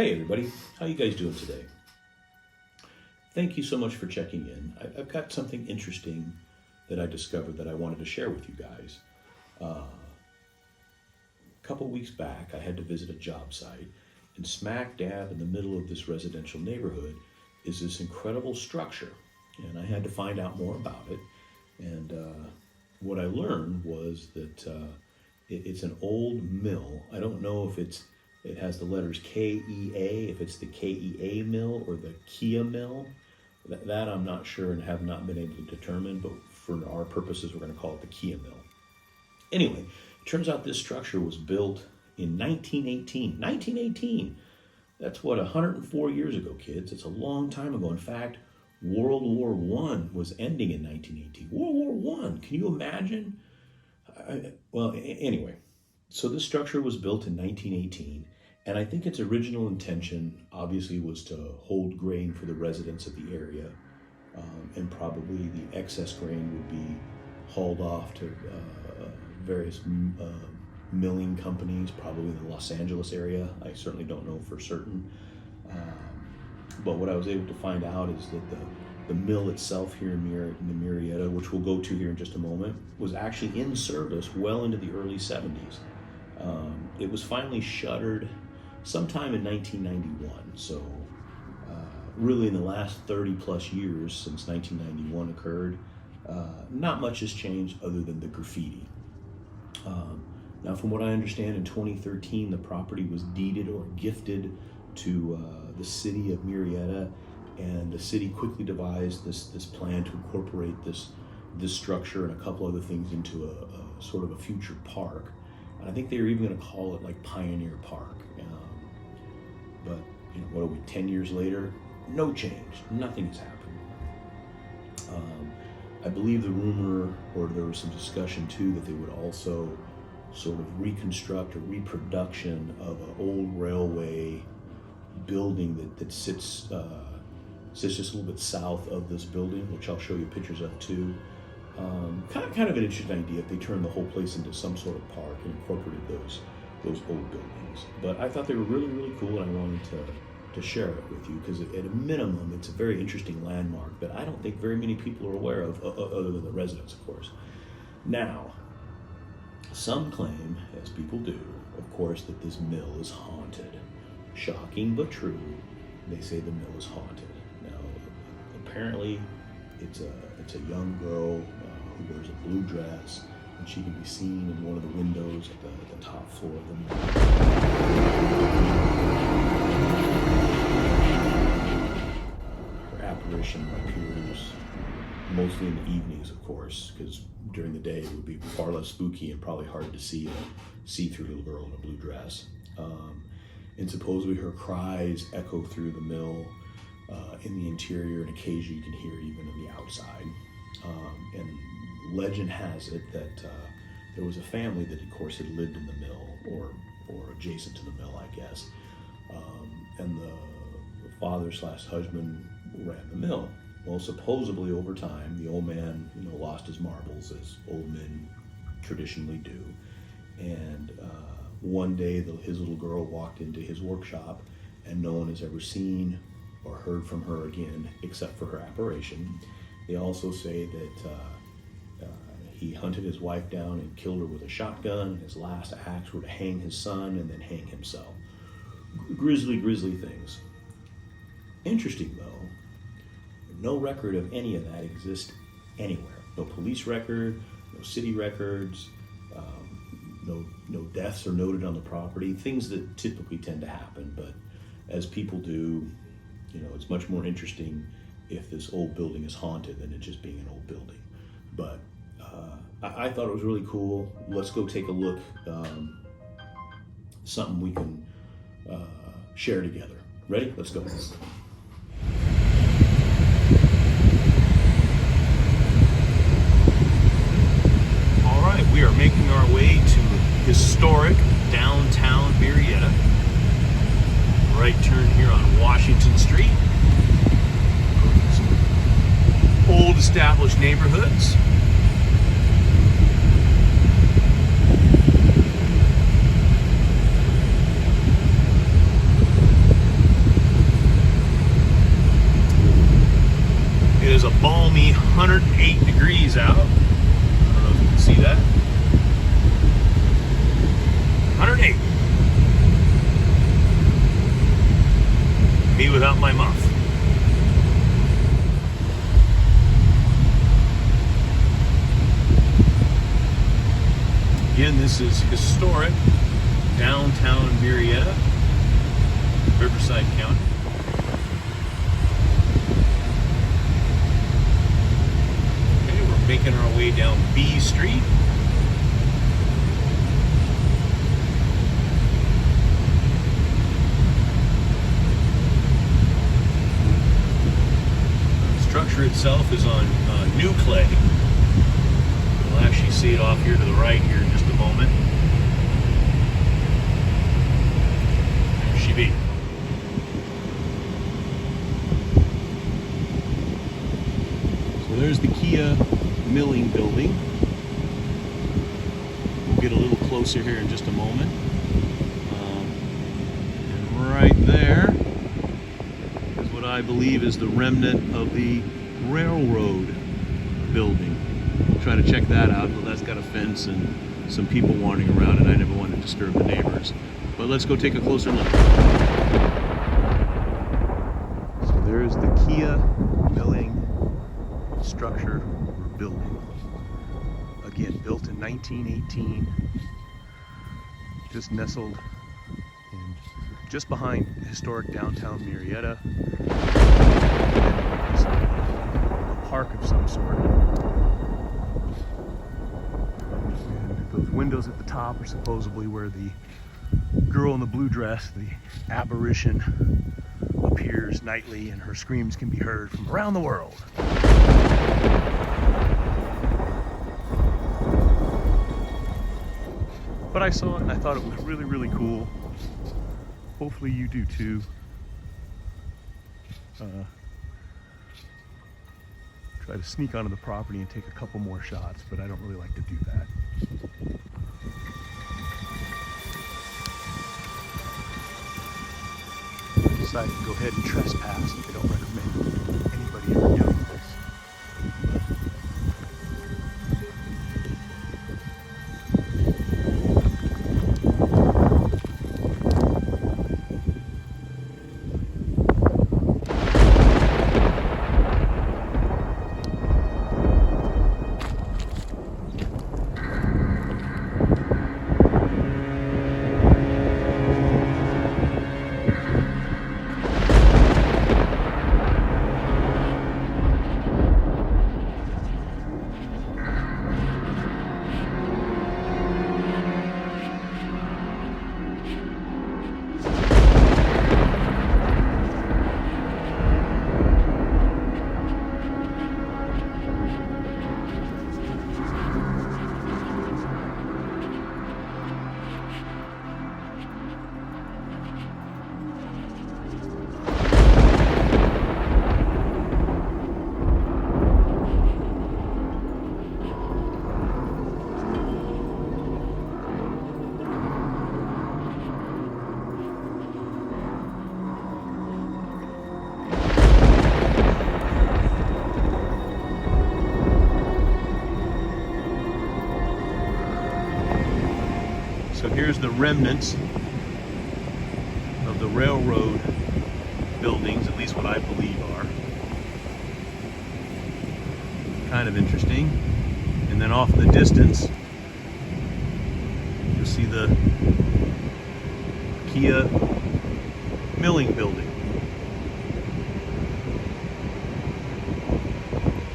Hey everybody, how you guys doing today? Thank you so much for checking in. I've got something interesting that I discovered that I wanted to share with you guys. A couple weeks back, I had to visit a job site, and smack dab in the middle of this residential neighborhood is this incredible structure, and I had to find out more about it. And what I learned was that it's an old mill. I don't know if it has the letters KEA, if it's the KEA mill or the KEA mill. That I'm not sure and have not been able to determine, but for our purposes, we're going to call it the KEA mill. Anyway, it turns out this structure was built in 1918. 1918! That's what, 104 years ago, kids. It's a long time ago. In fact, World War I was ending in 1918. World War I, can you imagine? Anyway, so this structure was built in 1918, and I think its original intention obviously was to hold grain for the residents of the area, and probably the excess grain would be hauled off to various milling companies, probably in the Los Angeles area. I certainly don't know for certain. But what I was able to find out is that the mill itself here in the Murrieta, which we'll go to here in just a moment, was actually in service well into the early 70s. It was finally shuttered sometime in 1991. So really in the last 30 plus years since 1991 occurred, not much has changed other than the graffiti. Now, from what I understand, in 2013, the property was deeded or gifted to the city of Murrieta, and the city quickly devised this plan to incorporate this structure and a couple other things into a sort of a future park. And I think they were even going to call it like Pioneer Park. But what are we, 10 years later? No change. Nothing has happened. I believe the rumor, or there was some discussion too, that they would also sort of reconstruct a reproduction of an old railway building that sits just a little bit south of this building, which I'll show you pictures of too. Kind of an interesting idea if they turned the whole place into some sort of park and incorporated those old buildings. But I thought they were really, really cool, and I wanted to share it with you because at a minimum, it's a very interesting landmark that I don't think very many people are aware of, other than the residents, of course. Now, some claim, as people do, of course, that this mill is haunted. Shocking but true, they say the mill is haunted. Now, apparently, it's a young girl who wears a blue dress, and she can be seen in one of the windows at the top floor of the mill. Her apparition appears mostly in the evenings, of course, because during the day it would be far less spooky and probably hard to see a see-through little girl in a blue dress. And supposedly her cries echo through the mill in the interior, and occasionally you can hear it even on the outside. And legend has it that there was a family that, of course, had lived in the mill or adjacent to the mill, I guess. And the father/husband ran the mill. Well, supposedly over time, the old man, lost his marbles, as old men traditionally do. And one day, his little girl walked into his workshop, and no one has ever seen or heard from her again, except for her apparition. They also say that he hunted his wife down and killed her with a shotgun. His last acts were to hang his son and then hang himself. Grisly things. Interesting, though, no record of any of that exists anywhere. No police record, no city records, no deaths are noted on the property, things that typically tend to happen. But as people do, it's much more interesting if this old building is haunted than it just being an old building. But I thought it was really cool. Let's go take a look. Something we can share together. Ready? Let's go. All right, we are making our way to historic downtown Murrieta. Right turn here on Washington Street. Some old established neighborhoods. degrees out. I don't know if you can see that. 108. Me without my muff. Again, this is historic downtown Murrieta, Riverside County. Okay, we're making our way down B Street. The structure itself is on new clay. We'll actually see it off here to the right here in just a moment. There she be. So there's the KEA Milling Building. We'll get a little closer here in just a moment. And right there is what I believe is the remnant of the railroad building. Try to check that out, but that's got a fence and some people wandering around, and I never want to disturb the neighbors. But let's go take a closer look. So there's the KEA Milling structure or building. Again, built in 1918, just nestled in just behind historic downtown Murrieta. A park of some sort. Those windows at the top are supposedly where the girl in the blue dress, the apparition, appears nightly, and her screams can be heard from around the world. But I saw it and I thought it was really, really cool. Hopefully you do too. Try to sneak onto the property and take a couple more shots, but I don't really like to do that. Decided to go ahead and trespass. I don't recommend anybody ever doing this. So here's the remnants of the railroad buildings, at least what I believe are. Kind of interesting. And then off in the distance, you'll see the KEA Milling Building.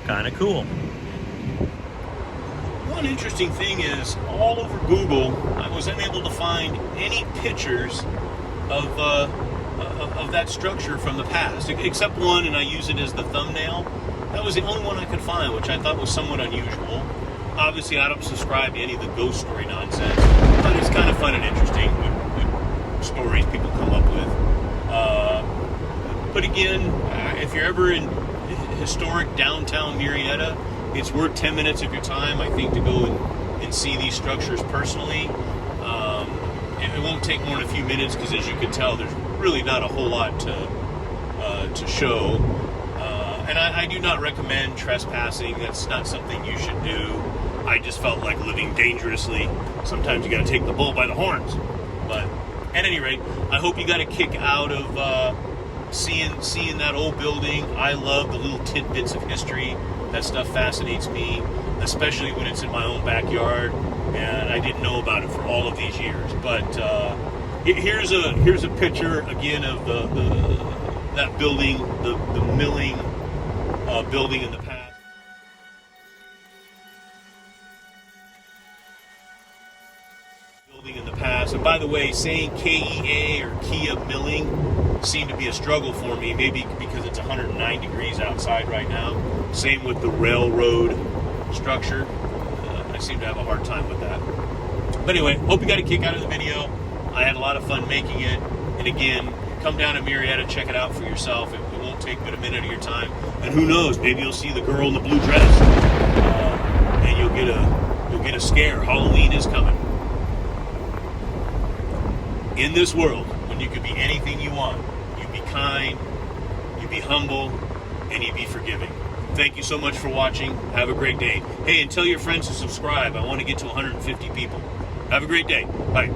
Kind of cool. One interesting thing is, all over Google, I was unable to find any pictures of that structure from the past, except one, and I use it as the thumbnail. That was the only one I could find, which I thought was somewhat unusual. Obviously, I don't subscribe to any of the ghost story nonsense, but it's kind of fun and interesting with stories people come up with. But again, if you're ever in historic downtown Murrieta, it's worth 10 minutes of your time, I think, to go and see these structures personally. It won't take more than a few minutes because, as you can tell, there's really not a whole lot to show. And I do not recommend trespassing. That's not something you should do. I just felt like living dangerously. Sometimes you got to take the bull by the horns. But at any rate, I hope you got a kick out of seeing that old building. I love the little tidbits of history. That stuff fascinates me, especially when it's in my own backyard, and I didn't know about it for all of these years. But here's a picture again of that building, the milling building in the past. Building in the past. And by the way, saying KEA or KEA Milling seemed to be a struggle for me, maybe because it's 109 degrees outside right now. Same with the railroad structure. I seem to have a hard time with that. But anyway, hope you got a kick out of the video. I had a lot of fun making it. And again, come down to Murrieta, check it out for yourself. It won't take but a minute of your time. And who knows, maybe you'll see the girl in the blue dress, and you'll get a scare. Halloween is coming. In this world, when you could be anything you want, you be kind, you be humble, and you be forgiving. Thank you so much for watching. Have a great day. Hey, and tell your friends to subscribe. I want to get to 150 people. Have a great day. Bye.